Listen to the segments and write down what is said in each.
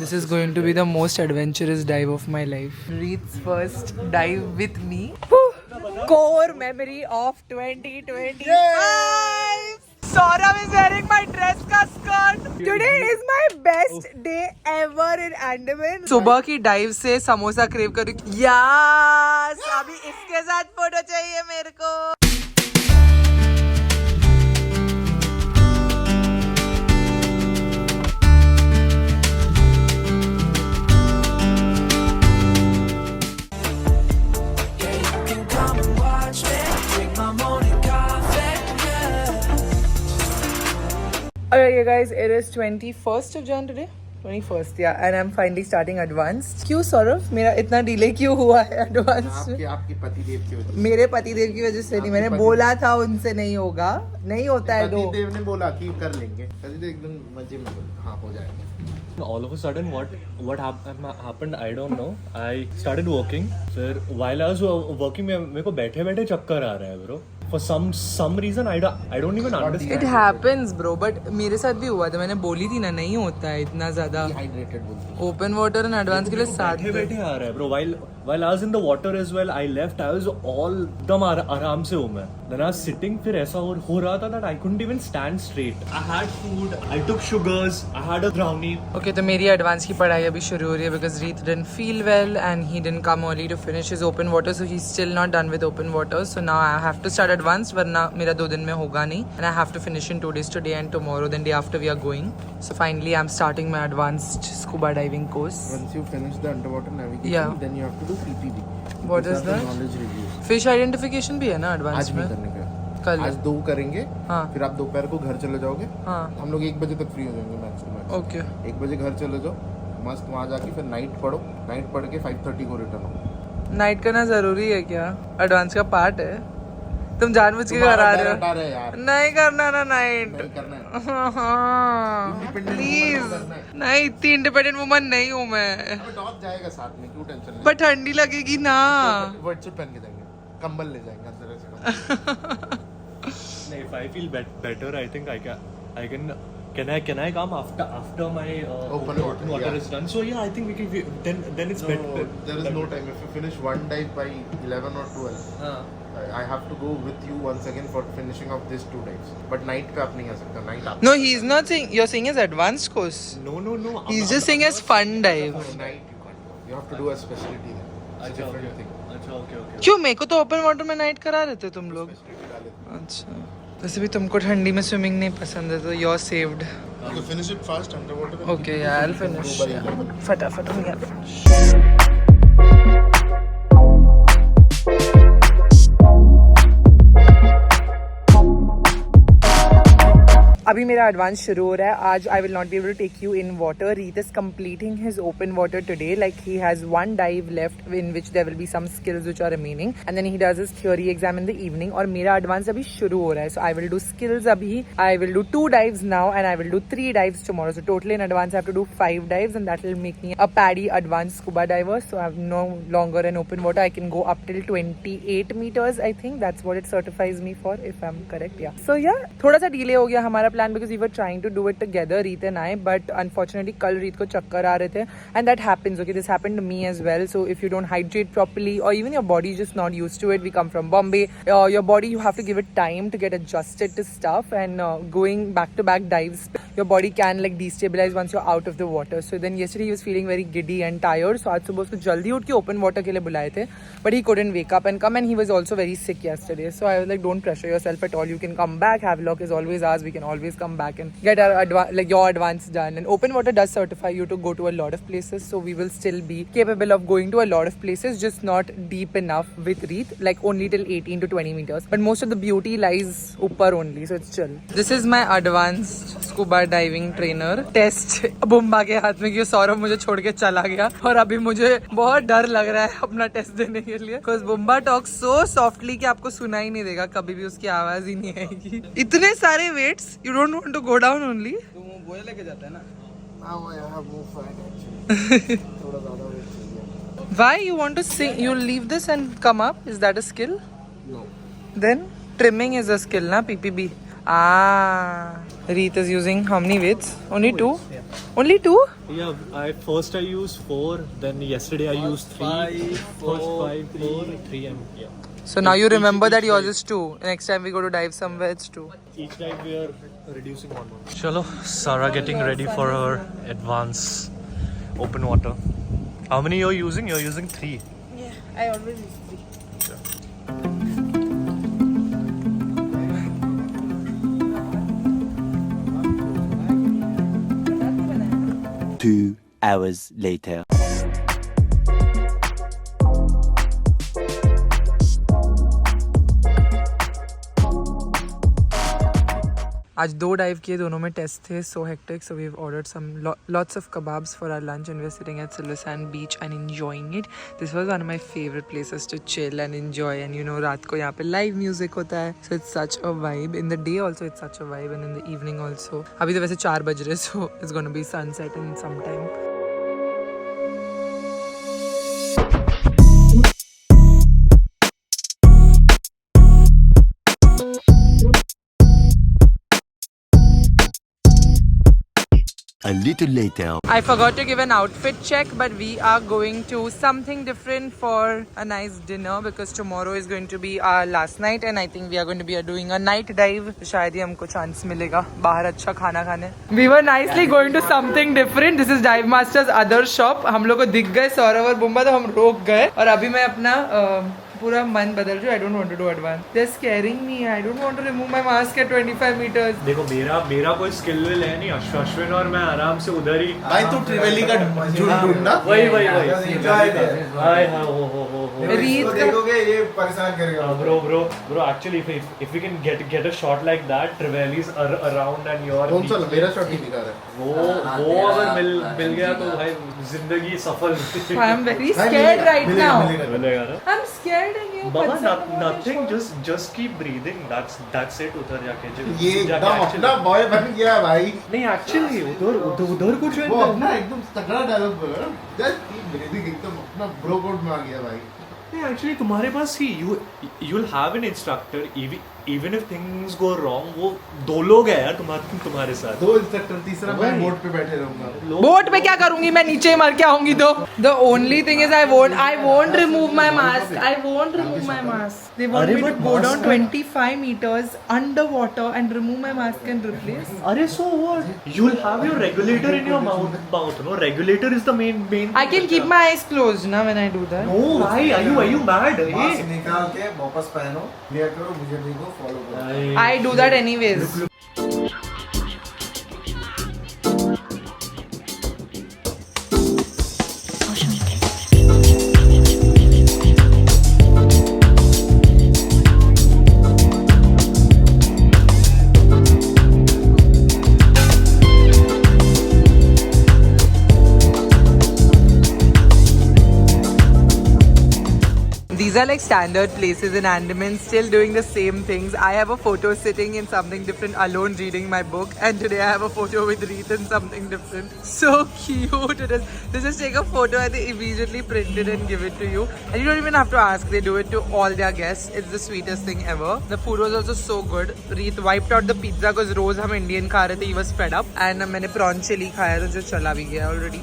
This is going to be the most adventurous dive of my life. Reed's first dive with me. Core memory of 2025. Saurabh is wearing my dress ka skirt. Today is my best day ever in Andaman. सुबह की dive से samosa crave करूँ. Yes, अभी इसके साथ photo चाहिए मेरे को. Alright guys, it is 21st of Jan today. 21st, yeah, and I'm finally starting advanced. क्यों सौरभ, मेरा इतना डिले क्यों हुआ है एडवांस? आपके पतिदेव की वजह से. मेरे पतिदेव की वजह से नहीं, मैंने बोला था उनसे नहीं होगा, नहीं होता है. दो पतिदेव ने बोला कि कर लेंगे, पतिदेव एकदम मजे में हाँ हो जाएगा. All of a sudden, what happened? I don't know. I started working. Sir, while I was working, मेरे को बैठे चक्कर आ रहा है, bro. For some reason, I don't even understand. It happens, bro. But मेरे साथ भी हुआ था. मैंने बोली थी ना, नहीं होता है इतना ज्यादा. Dehydrated बोलती है. Open water and advance के लिए साथ बैठे आ रहा है, bro. While I was in the water as well, I left. I was all दम आराम से हूँ मैं. Then I was sitting, फिर ऐसा हो रहा था that I couldn't even stand straight. I had food. I took sugars. I had a brownie. Okay, तो मेरी एडवांस की पढ़ाई अभी शुरू हो रही है because Reet didn't feel well and he didn't come early to finish his open water, so he's still not done with open water. So now I have to start advanced, वरना मेरा 2 दिन में होगा नहीं. And I have to finish in 2 days, today and tomorrow. Then day after we are going. So finally I'm starting my advanced scuba diving course. Once you finish the underwater navigation, Yeah. then you have to do PPD. What is that? Knowledge reviews. Fish identification भी है ना advance आज में? भी करने का. कल. आज 2 करेंगे. हाँ. फिर आप दोपहर को घर चले जाओगे. हाँ. हम लोग 1 बजे तक फ्री हो जाएंगे मैक्स टू मैक्स. Okay. 1 बजे घर चले जाओ. मस्त वहाँ जाके फिर नाइट पढ़ो. नाइट पढ़ के 5:30 को रिटर्न हो. नाइट करना जरूरी है क्या? एडवांस का पार्ट है. तुम जानबूझ के करा रहे हो. यार. नहीं करना ना नाइट. नहीं करना है. प्लीज नहीं, इतनी इंडिपेंडेंट वुमन नहीं हूँ मैं. डॉग जाएगा साथ में, क्यों टेंशन ले. पर ठंडी लगेगी ना. वेटसूट पहन के जाएंगे, कंबल ले जाएंगे अंदर से. If I feel better, I think I can. Can I come after my Open water, yeah. is done? So yeah, I think we can. Then it's better. There is no time. If you finish one dive by 11 or 12, I have to go with you once again for finishing of these 2 dives. But night पे आप नहीं आ सकते. Night आप. No, he's not saying. You're saying as advanced course. No. He's just saying as fun dive. Night you can't go. You have to do a specialty there. It's a different thing. अच्छा, okay. क्यों? मेरे को तो open water में night करा रहे थे तुम लोग. Specialty डाले थे. अच्छा, वैसे भी तुमको ठंडी में स्विमिंग नहीं पसंद है, तो you're saved. Okay, finish it fast underwater. Okay, yeah, I'll finish. फटाफट हो गया. अभी मेरा एडवांस शुरू हो रहा है. आज I will not be able to take you in water. Reet is completing his open water today. Like he has 1 dive left in which there will be some skills which are remaining and then he does his theory exam in the evening. और मेरा advance अभी शुरू हो रहा है. So I will do skills अभी. I will do 2 dives now and I will do 3 dives tomorrow. So totally in advance I have to do 5 dives and that will make me a paddy advanced scuba diver. So I'm no longer in open water. I can go up till 28 meters. I think that's what it certifies me for, if I'm correct. Yeah. So yeah, थोड़ा सा delay हो गया हमारा plan because we were trying to do it together, Reet and I, but unfortunately कल Reet को चक्कर आ रहे थे and that happens. Okay, this happened to me as well. So if you don't hydrate properly or even your body is just not used to it, we come from Bombay, your body, you have to give it time to get adjusted to stuff, and going back to back dives, your body can like destabilize once you're out of the water. So then yesterday he was feeling very giddy and tired, so आज सुबह उसको जल्दी उठ के open water के लिए बुलाए थे, but he couldn't wake up and come, and he was also very sick yesterday. So I was like, don't pressure yourself at all. You can come back. Havelock is always ours. We can always come back and get our your advance done. And open water does certify you to go to a lot of places, so we will still be capable of going to a lot of places, just not deep enough with Reet, like only till 18 to 20 meters. But most of the beauty lies upper only, so it's chill. This is my advanced scuba diving trainer. Test बुम्बा के हाथ में, क्योंकि सौरभ मुझे छोड़ के चला गया और अभी मुझे बहुत डर लग रहा है अपना टेस्ट देने के लिए, because बुम्बा टॉक्स so softly कि आपको सुना ही नहीं देगा, कभी भी उसकी आवाज ही नहीं आएगी. इतने सारे weights, you don't want to go down only? तो वो बोझ लेके जाता है ना. थोड़ा ज़्यादा वेट चाहिए. Why you want to sing? You leave this and come up? Is that a skill? No. Then trimming is a skill, na? PPB. Reet is using how many weights? Only two? Only two? Yeah, first I used 4, then yesterday I used 3. First 5, 4, 3 and yeah. So now you remember that yours is 2. Next time we go to dive somewhere, it's 2. Each time we are reducing 1. Chalo, Sarah getting ready for her advanced open water. How many you're using? You're using 3. Yeah, I always use 3. 2 hours later. आज 2 dive किए, दोनों में test थे. So hectic. So we've ordered some lots of kebabs for our lunch and we're sitting at Silver Sand Beach and enjoying it. This was one of my favorite places to chill and enjoy. And you know, रात को यहाँ पे live music होता है. So it's such a vibe. In the day also it's such a vibe and in the evening also. अभी तो वैसे 4 बज रहे, so it's gonna be sunset in some time. A little later. I forgot to give an outfit check, but we are going to something different for a nice dinner because tomorrow is going to be our last night and I think we are going to be doing a night dive. शायद ही हमको chance मिलेगा बाहर अच्छा खाना खाने. We were nicely going to something different. This is Dive Master's other shop. हम लोग को दिख गए सौरव और बुम्बा, तो हम रोक गए और अभी मैं अपना पूरा मन बदल रही हूँ. I don't want to do advance. They're scaring me. I don't want to remove my mask at 25 meters. देखो मेरा कोई स्किल विल है नहीं. अश्विन और मैं आराम से उधर ही. भाई तू ट्रिवेली का ढूंढना. वही हाय हाँ हो रीत देखोगे ये परेशान करेगा. Bro, actually if we can get a shot like that, Triveli's around and your. कौन सा मेरा शॉट नहीं दिखा रहा है. वो अगर मिल गया तो भाई जिंदगी सफल. I am very scared right now. मिलेगा ना. I'm scared and you. Baba, nothing. Just keep breathing. That's it. उधर जाके ये एकदम अपना बॉय बन गया भाई. नहीं actually उधर कुछ वो अपना एकदम तगड़ा डायलॉग बोला ना. जस्ट कीप ब्रीदिंग, एकदम अपना ब्रो कोड में आ गया भाई. नहीं एक्चुअली तुम्हारे पास ही you'll have an instructor even if things go wrong. वो 2 लोग हैं यार तुम्हारे साथ. 2 इंस्ट्रक्टर, तीसरा मैं बोट पे बैठे रहूंगा. बोट पे क्या करूंगी मैं, नीचे मर के आऊंगी तो. The only thing is I won't remove my mask. I won't remove my mask. They want me to go down 25 meters underwater and remove my mask and replace. अरे so what? You'll have your regulator in your mouth. No, regulator is the main. I can keep my eyes closed now when I do that. No, why? Are you mad? Mask निकाल के वापस पहनो, clear करो, मुझे देखो, follow करो. I do that anyways. These are like standard places in Andaman, still doing the same things. I have a photo sitting in something different, alone reading my book, and today I have a photo with Reet in something different. So cute it is. They just take a photo and they immediately print it and give it to you. And you don't even have to ask, they do it to all their guests. It's the sweetest thing ever. The food was also so good. Reet wiped out the pizza because रोज हम Indian खा रहे थे. He was fed up. And मैंने prawn chili खाया तो जो चला भी गया already.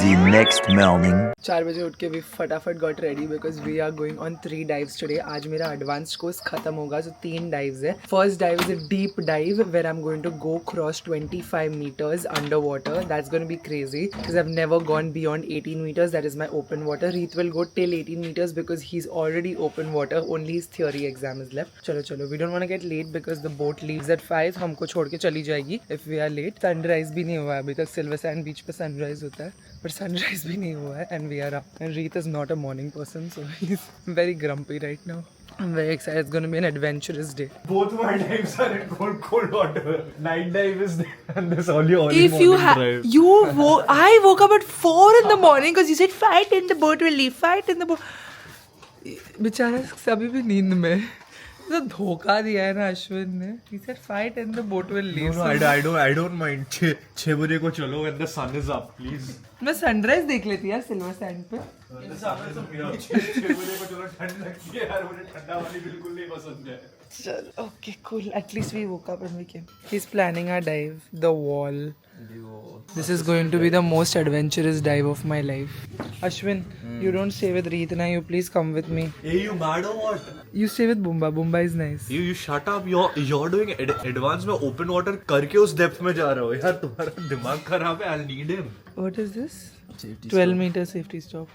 The next morning. 4 बजे उठ के भी फटाफट got ready because we are going on 3 dives today. आज मेरा advanced course खत्म होगा, so 3 dives है. First dive is a deep dive where I'm going to go cross 25 meters underwater. That's going to be crazy because I've never gone beyond 18 meters. That is my open water. Reet will go till 18 meters because he's already open water. Only his theory exam is left. चलो we don't want to get late because the boat leaves at 5. हमको छोड़ के चली जाएगी if we are late. Sunrise भी नहीं हुआ अभी तक. Silver Sand Beach पे sunrise होता है, but sunrise भी नहीं हुआ है and we are up. And Reet is not a morning person, so he's very grumpy right now. I'm very excited. It's going to be an adventurous day. Both my dives are in cold water. Night dive is there and there's only If you I woke up at 4 in the morning because you said fight in the boat will leave. Fight in the boat. बेचारा सभी भी नींद में. तो धोखा दिया है ना अश्विन ने. He said fight and the boat will leave. No, I don't mind. 6 बजे को चलो when the sun is up, please. मैं सनराइज देख लेती यार सिल्वर सैंड पे. 6 बजे को चलो, ठंड लगती है यार, मुझे ठंडा वाली बिल्कुल नहीं पसंद है. Okay, cool. At least we woke up and we came. He's planning our dive. The wall. This is going to be the most adventurous dive of my life. Ashwin, you don't stay with Reetna. You please come with me. Hey, you mad or what? You stay with Bumba. Bumba is nice. You shut up. You're doing advance में open water करके उस depth में जा रहे हो यार. तुम्हारा दिमाग खराब है. I'll need him. What is this? 12-meter safety stop.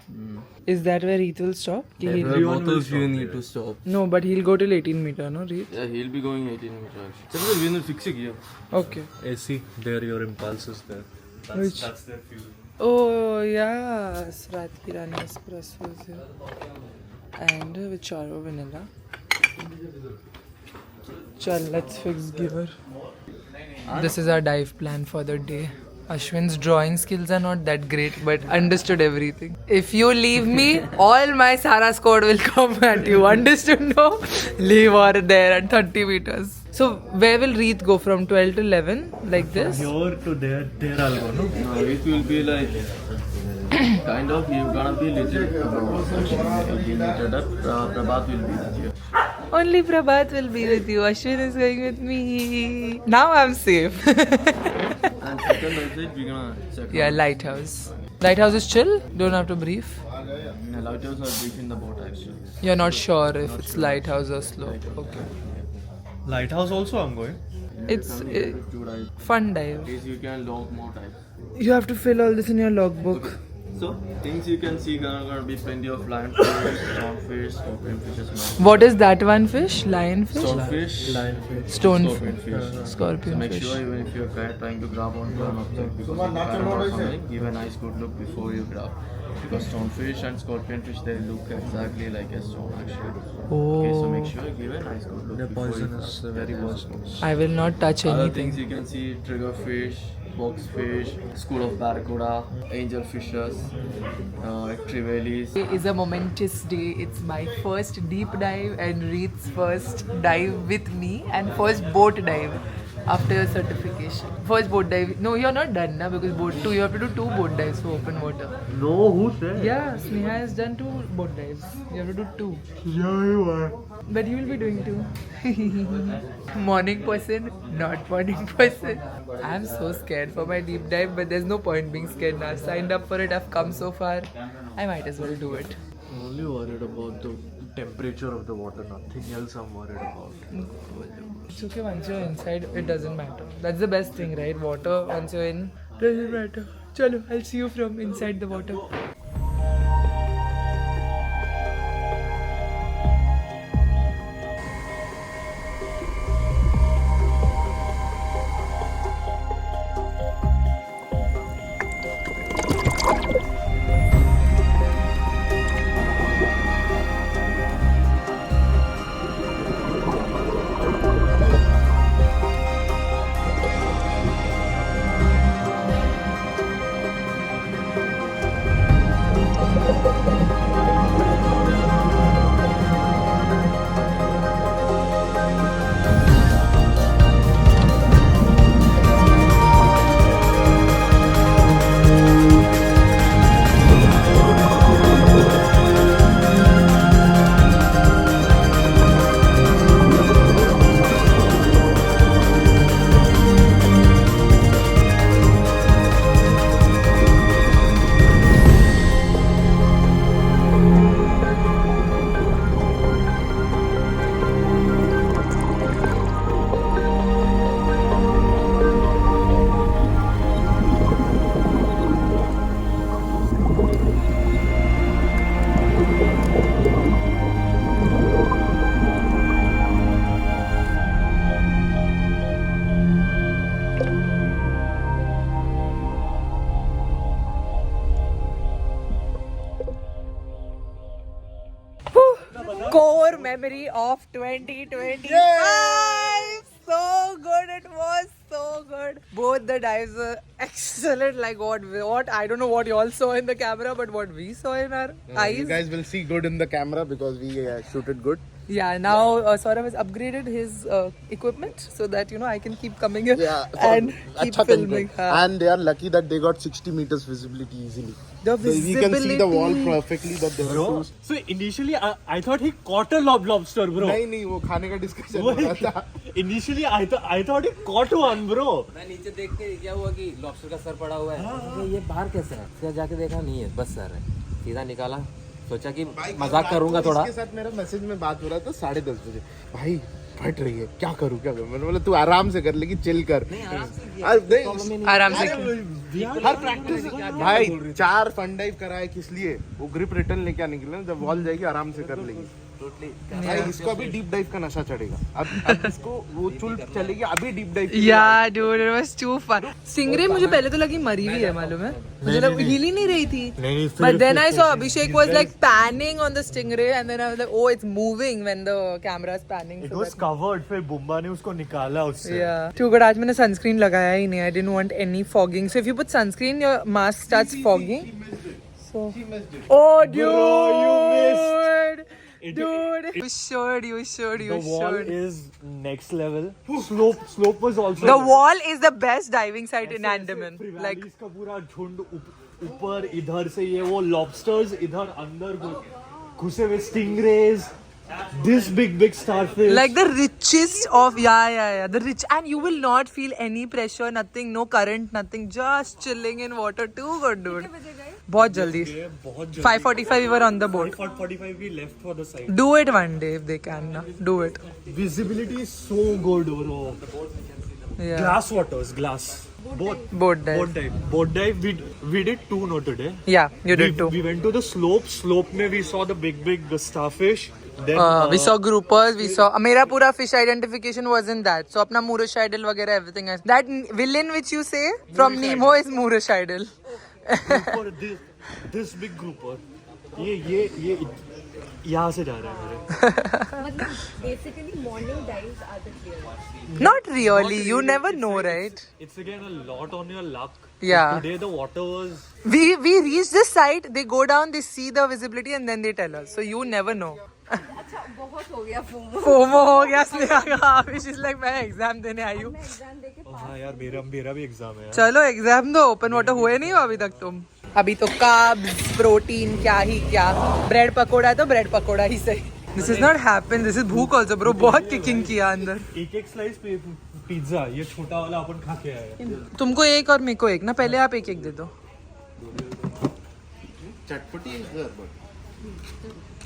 Is that where Reet will stop? Both of you need to stop. No, but he'll go till 18-meter, no, Reet? Yeah, he'll be going 18 meters. Just we will fix it here. Okay. See, there your impulses there. Which? That's their fuel. Oh, yes. Ratkirani espresso is here. And with Charo vanilla. Chal, let's fix giver. This is our dive plan for the day. Ashwin's drawing skills are not that great, but understood everything. If you leave me, all my Sara squad will come at you. Understood? No? Leave her there at 30 meters. So, where will Reet go from 12 to 11? Like this? Here to there I'll go, no? No, it will be like kind of you're gonna be little about 18 meters up. Prabhat will be with you. Only Prabhat will be with you. Ashwin is going with me. Now I'm safe. And second website we're gonna check. Yeah, lighthouse. Lighthouse is chill. Don't have to brief. The lighthouse are brief in the boat actually. You're not sure if it's lighthouse or slope. Okay. Lighthouse also I'm going. It's Two dive. fun dive. At least you can log more time. You have to fill all this in your logbook. So things you can see gonna be plenty of lionfish, stonefish, scorpion fishes. What is that one fish? Lionfish? Stonefish, Stone scorpion fish. So Scorpion make fish. sure even if you're trying to grab onto an object because if you parrot or something, give a nice good look before you grab. Because stonefish and scorpion fish they look exactly like a stone actually. Okay, so make sure you give a nice good look. They're before you poisonous, grab. they're very poisonous. I will not touch Other anything. things you can see triggerfish, boxfish, school of barracuda, angel fishes, trivelis. Today is a momentous day. It's my first deep dive and Reet's first dive with me and first boat dive after your certification. First boat dive. No, you're not done now because boat 2. You have to do 2 boat dives for open water. No, who said? Yeah, Sneha has done 2 boat dives. You have to do 2. Yeah, you are. But you will be doing 2. Morning person, not morning person. I'm so scared for my deep dive, but there's no point being scared now. I've signed up for it, I've come so far. I might as well do it. I'm only worried about the temperature of the water, nothing else I'm worried about. It's okay once you're inside, it doesn't matter. That's the best thing, right? Water, once you're in, doesn't matter. Chalo, I'll see you from inside the water. Core memory of 2025. So good, it was so good. Both the dives were excellent. Like what I don't know what you all saw in the camera, but what we saw in our eyes. You guys will see good in the camera because we shoot it good. Yeah, now Saurav has upgraded his equipment so that I can keep coming here and keep अच्छा filming. content. And they are lucky that they got 60 meters visibility easily. The So we can see the wall visibility. perfectly that they Bro, were so initially I thought he caught a lobster, bro. नहीं वो खाने का discussion हो रहा था. Initially I thought he caught one, bro. मैं नीचे देख के क्या हुआ कि लॉबस्टर का सर पड़ा हुआ है, ये बाहर कैसे है, फिर जाके देखा नहीं है, बस सर है, सीधा निकाला, सोचा कि मजाक करूंगा थोड़ा. इसके साथ मेरा मैसेज में बात हो रहा था 10:30 बजे. भाई फट रही है, क्या करूँ मैंने बोला तू आराम से कर लेगी, चिल कर. आराम से. हर प्रैक्टिस भाई 4 फन डाइव कराए किस लिए, वो ग्रिप रिटर्न लेके निकले, जब वॉल जाएगी आराम से कर लेगी. भाई इसको अभी डीप डाइव का नशा चढ़ेगा. अब इसको वो चुल चलेगी, अभी deep dive. Yeah, dude, it was too fun. Stingray मुझे पहले तो लगी मरी हुई है, मालूम है? मुझे लगा हिल ही नहीं रही थी. But then I saw Abhishek was like panning on the stingray, and then I was like, oh, it's moving when the camera is panning. It was covered. फिर बुम्बा ने उसको निकाला उससे. Yeah. Too good. आज मैंने sunscreen लगाया ही नहीं. I didn't want any fogging. So if you put sunscreen, your mask starts fogging. So. Oh, dude. Bro, you missed. Dude, you should. The wall is next level. Slope was also. The wall is the best diving site in Andaman. Like, इसका पूरा झुंड ऊपर इधर से ये वो lobsters इधर अंदर घुसे हुए stingrays. This big starfish. Like the richest of the rich, and you will not feel any pressure, nothing, no current, nothing, just chilling in water. Too good, dude. बहुत जल्दी. 5:45 we were on the boat. 5:45 we left for the site. Do it one day if they can. Na. Do it. Visibility is so good, bro. Yeah. Glass waters, glass. Boat dive. Boat dive. We did 2 today. Yeah, you did too. We went to the slope. Slope में we saw the big starfish. Then We saw groupers. We saw. मेरा पूरा fish identification was in that. So अपना Moorish idol वगैरह everything is. That villain which you say from Nemo is Moorish idol. for this big grouper. ये यहाँ से जा रहा है मेरे. मतलब basically morning dives are the clearest. Not really. You never know, right? It's again a lot on your luck. Yeah. Today the water was. We reach this site. They go down. They see the visibility and then they tell us. So you never know. अच्छा बहुत हो गया FOMO. FOMO हो गया स्नेहा का. She's like मैं exam देने आई हूँ. मैं एग्जाम देके हाँ यार मेरा भी एग्जाम है. चलो एग्जाम दो. ओपन वाटर हुए नहीं हो अभी तक तुम. अभी तो कार्ब्स, प्रोटीन, क्या ही क्या. ब्रेड पकोड़ा तो ब्रेड पकोड़ा ही सही. This is not happen. This is भूख also bro. बहुत किकिंग किया अंदर. एक स्लाइस पिज्जा ये छोटा वाला अपन खा के आए. तुमको एक और मेरे को एक ना. पहले आप एक दे दो. चटपटी is there but.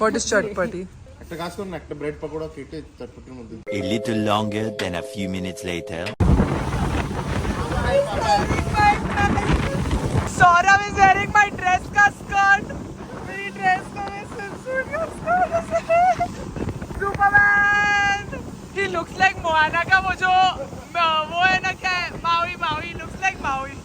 What is चटपटी? একটা কাজ করুন, একটা ব্রেড পকোড়া কেটে চটপটির মধ্যে. A little longer than a few minutes later. Saurav is wearing my dress का skirt. मेरी dress का swimsuit का skirt. Superman. He looks like Moana का वो है ना क्या है? Maui. Looks like Maui.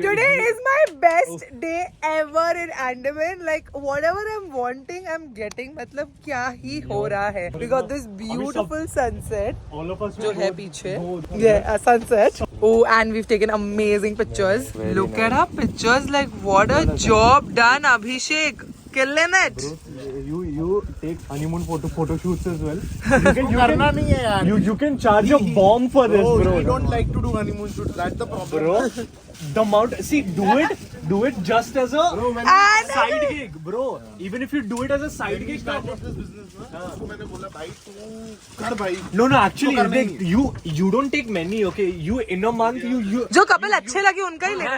Today is my best day ever in Andaman. Like whatever I'm wanting, I'm getting. मतलब क्या ही हो रहा है? We got this beautiful sunset. All of us जो है पीछे. Yeah, a sunset. Oh, and we've taken amazing pictures. Look at our pictures. Like what a job done, Abhishek. Killing it. You take honeymoon photo shoots as well. करना नहीं है यार. You can charge a bomb for this, bro. We don't like to do honeymoon shoots. That's the problem. Bro, the amount. See, do it just as a side gig, bro. Even if you do it as a side gig, मैंने बोला भाई तू कर भाई. no, actually, you don't take many, okay? You in a month, you जो couple अच्छे लगे उनका ही लेना.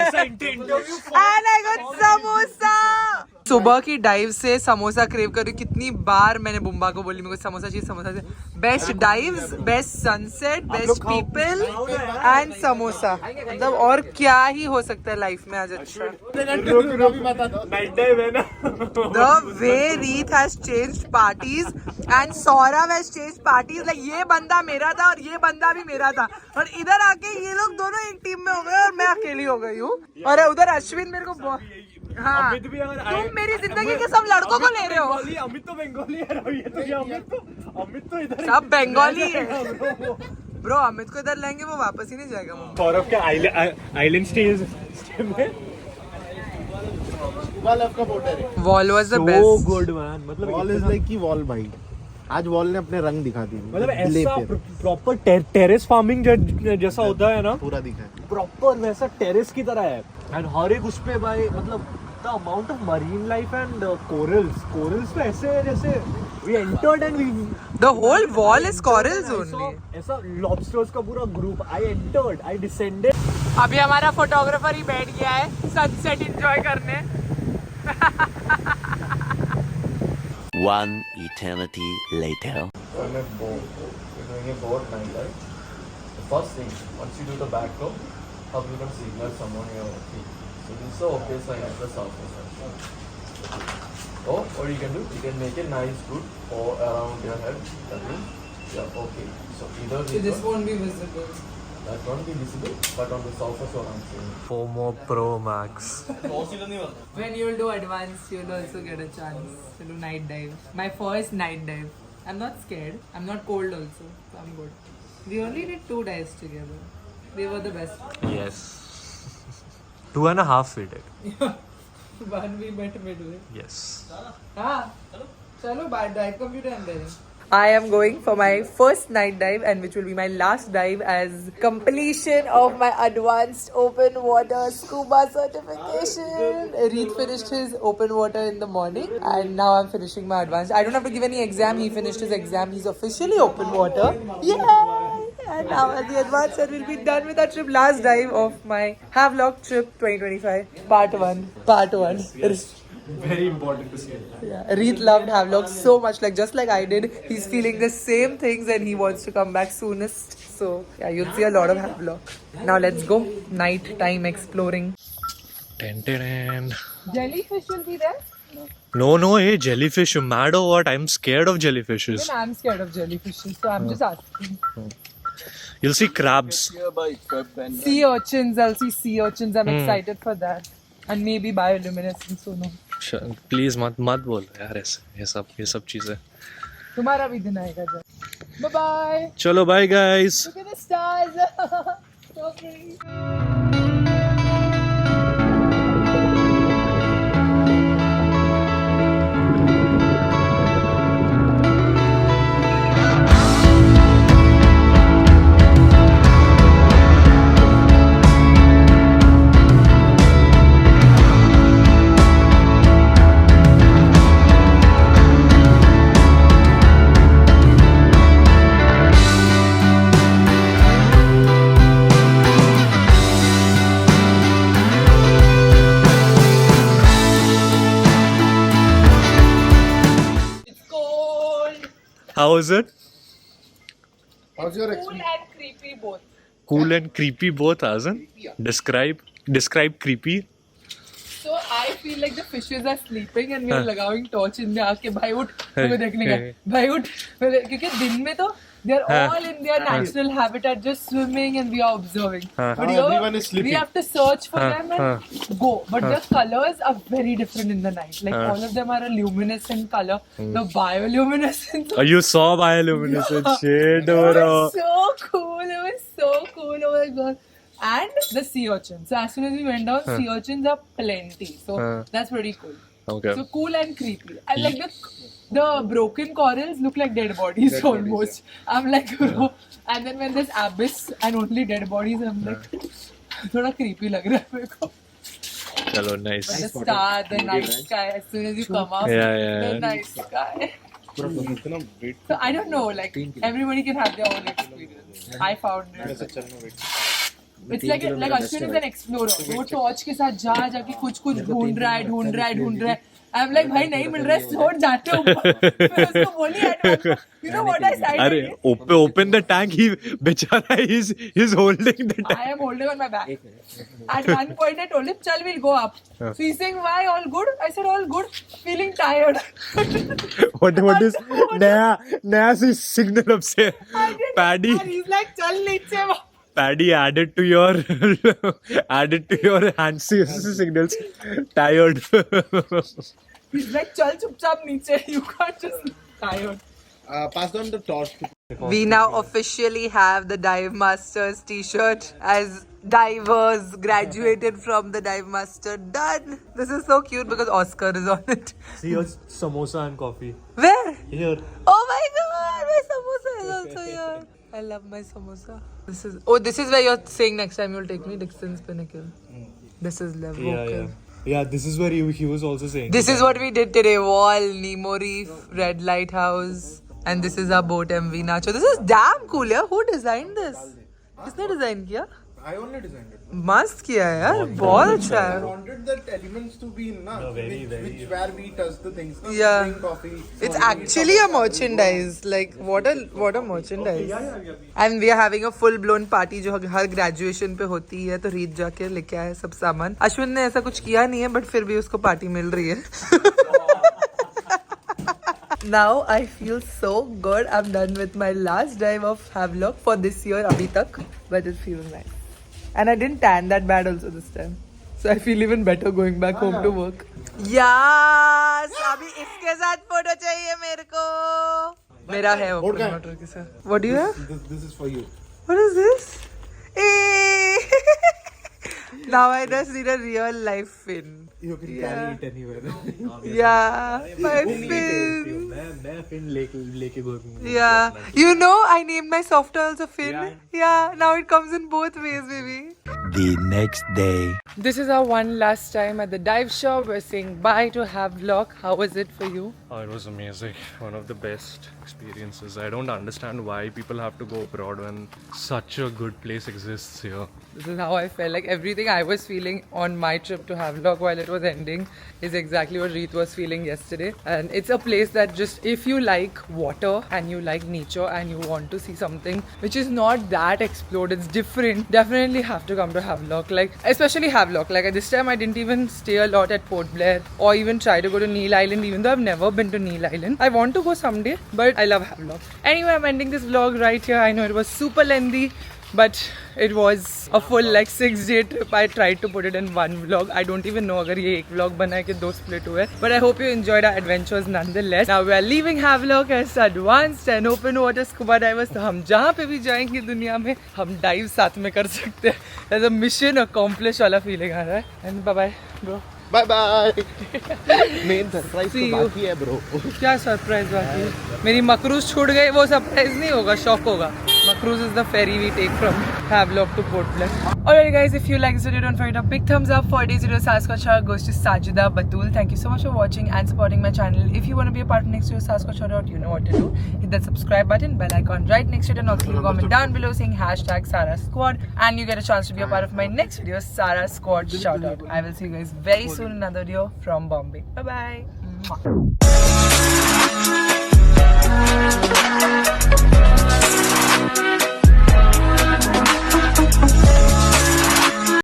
ऐसा interview. And I got samosa. सुबह की डाइव से समोसा क्रेव कर रही हूँ। कितनी बार मैंने बुम्बा को बोली मेरे को समोसा चाहिए, समोसा चाहिए। Best dives, best sunset, best people and samosa. मतलब और क्या ही हो सकता है लाइफ में आज अच्छा। नाइट डाइव है ना। The way Reet has changed parties and Saurav has changed parties, like ये बंदा मेरा था और ये बंदा भी मेरा था, और इधर आके ये लोग दोनों एक टीम में हो गए और मैं अकेली हो गई हूँ। और उधर अश्विन मेरे को हाँ, तुम मेरी जिंदगी के सब लड़कों को ले रहे हो। अमित तो बंगाली है, अमित तो इधर सब बंगाली है ब्रो। अमित को इधर लाएंगे वो वापस ही नहीं जाएगा। सौरभ के आइलैंड स्टेज में wall was the best. so good man, मतलब वॉल इज लाइक की वॉल भाई। आज वॉल ने अपने रंग दिखा दिए। मतलब ऐसा प्रॉपर टेरेस फार्मिंग जैसा होता है ना, पूरा दिखा है प्रॉपर वैसा टेरेस की तरह है। एंड हर एक उस पे भाई मतलब the amount of marine life and corals पे ऐसे है जैसे we entered and we The whole wall is corals only. ऐसा लॉबस्टर्स का पूरा group. I entered, I descended. अभी हमारा फोटोग्राफर ही बैठ गया है सनसेट एंजॉय करने। One eternity later. I'm at boat. We're doing a boat night, right? The first thing, once you do the back row, how you can signal someone you're okay. So this is the okay sign of the surface. Or what you can do, you can make a nice route or around your head. That means you're okay. So either this one, won't be visible. that won't be visible, but on the surface what I'm saying. FOMO Pro Max. When you'll do advanced, you'll also get a chance to do night dive. My first night dive. I'm not scared. I'm not cold also, so I'm good. We only did 2 dives together. They were the best. Yes. 2.5 we did. One we met midway. Yes. Chalo, bad dive computer and then. I am going for my first night dive, and which will be my last dive as completion of my advanced open water scuba certification. Reet finished his open water in the morning, and now I'm finishing my advanced. I don't have to give any exam. He finished his exam. He's officially open water. Yay! And now at the advanced, and we'll be done with our trip. Last dive of my Havelock trip 2025, part 1. Part 1. Very important to say. Yeah, Reet loved Havelock so much, like just like I did. He's feeling the same things and he wants to come back soonest. So yeah, you'll see a lot of Havelock. Now let's go night time exploring. Jellyfish will be there. No, hey, jellyfish, you mad or what? I'm scared of jellyfishes. Even I'm scared of jellyfishes, so I'm just asking. You'll see crabs. Sea urchins, I'll see sea urchins. I'm excited for that. And maybe bioluminescence, so no. Please मत बोल यार ऐसे ये सब चीजें। तुम्हारा भी दिन आएगा जब। Bye bye. चलो bye guys. Look at the stars. So pretty. How is it? How's your Cool and creepy both. Cool and creepy both, Azan. Describe creepy. So I feel like the fishes are sleeping and we are लगावing torch in their आँख भाई उठ तुम्हें देखने का भाई उठ क्योंकि दिन में तो they are all in their natural habitat just swimming and we are observing. But everyone here is sleeping. we have to search for them and go. But their colors are very different in the night. Like all of them are a luminescent color. The bioluminescent. Oh, you saw bioluminescent shit, It bro. was so cool. It was so cool. Oh my god. And the sea urchins. So as soon as we went down, sea urchins are plenty. So that's pretty cool. Okay. So cool and creepy. And like the broken corals look like dead bodies almost. I'm like, bro. And then when there's abyss and only dead bodies, I'm like, थोड़ा creepy लग रहा है मेरे को. Chalo, nice. The star, the night sky. As soon as you come up, the night sky. So I don't know, like everybody can have their own experience. I found it. It's like Ashwin is an explorer. वो torch के साथ जाके कुछ ढूंढ रहा है I'm like भाई नहीं मिल रहा है छोड़ जाते हो फिर उसको बोली you know what I said अरे open the tank. He बेचारा he's holding the tank. I am holding on my back. At one point I told him चल we'll go up. So he's saying why all good? I said all good. Feeling tired. What is नया signal up से Paddy. And he's like चल नीचे. Paddy added to your hand signals. Tired. He's like चल चुपचाप नीचे. You can't just tired. Pass on the torch. We now officially have the Dive Masters t-shirt as divers graduated from the Dive Master. Done. This is so cute because Oscar is on it. See your samosa and coffee. Where? Here. Oh my god, my samosa is also here. I love my samosa. This is where you're saying next time you'll take me, Dixon's Pinnacle. This is level. Yeah, this is where he was also saying. This is what we did today. Wall, Nemo Reef, Red Lighthouse. And this is our boat MV Nacho. This is damn cool, yeah. Who designed this? किसने design किया? I only designed it. मस्त किया है यार, बहुत अच्छा I है. wanted that elements to be in na, which where we touch the things. Na, Yeah. drink coffee. It's actually a merchandise. Like what a merchandise. And we are having a full blown party जो हर graduation पे होती है तो रीत जाके लेके आए सब सामान. अश्विन ने ऐसा कुछ किया नहीं है but फिर भी उसको पार्टी मिल रही है. Now I feel so good. I'm done with my last dive of Havelock for this year अभी तक, but it feels nice. And I didn't tan that bad also this time, so I feel even better going back home to work. Yes, अभी इसके साथ photo चाहिए मेरे को. मेरा है open water के साथ. What do you have? This is for you. What is this? Now I just need a real life fin. You can carry it anywhere. Yeah, my fin. मैं फिन लेके घूमूंगा. Yeah, you know I named my soft also Finn. Yeah, now it comes in both ways, baby. The next day. This is our one last time at the dive shop. We're saying bye to Havelock. How was it for you? Oh, it was amazing. One of the best experiences. I don't understand why people have to go abroad when such a good place exists here. This is how I felt. Like everything I was feeling on my trip to Havelock while it was ending is exactly what Reet was feeling yesterday. And it's a place that just, if you like water and you like nature and you want to see something which is not that explored, it's different, definitely have to come to Havelock. Like, especially Havelock. Like, at this time I didn't even stay a lot at Port Blair or even try to go to Neil Island, even though I've never been to Neil Island. I want to go someday, but I love Havelock. Anyway, I'm ending this vlog right here. I know it was super lengthy, but it was a full like 6-day trip. I tried to put it in one vlog. I don't even know अगर ये एक vlog बना है कि दो split हुए. But I hope you enjoyed our adventures nonetheless. Now we are leaving Havelock as advanced and open water scuba divers. तो हम जहाँ पे भी जाएंगे दुनिया में हम dive साथ में कर सकते हैं. There's a mission accomplished वाला feeling आ रहा है. And bye bye bro. Bye bye. Main surprise तो बाकी है bro. क्या सरप्राइज बाकी है? मेरी मक्रूज छूट गई, वो सरप्राइज नहीं होगा, शॉक होगा. Macruz is the ferry we take from Havelock to Port Blair. Alright guys, if you like this video, don't forget a big thumbs up. For today's video, Sasquatch shout goes to Sajida Batul. Thank you so much for watching and supporting my channel. If you want to be a part of next video's Sasquatch shout out, you know what to do. Hit that subscribe button, bell icon right next to it, and also comment down below saying hashtag Sara Squad, and you get a chance to be a part of my next video, Sara Squad shout out. I will see you guys very soon in another video from Bombay. Bye bye.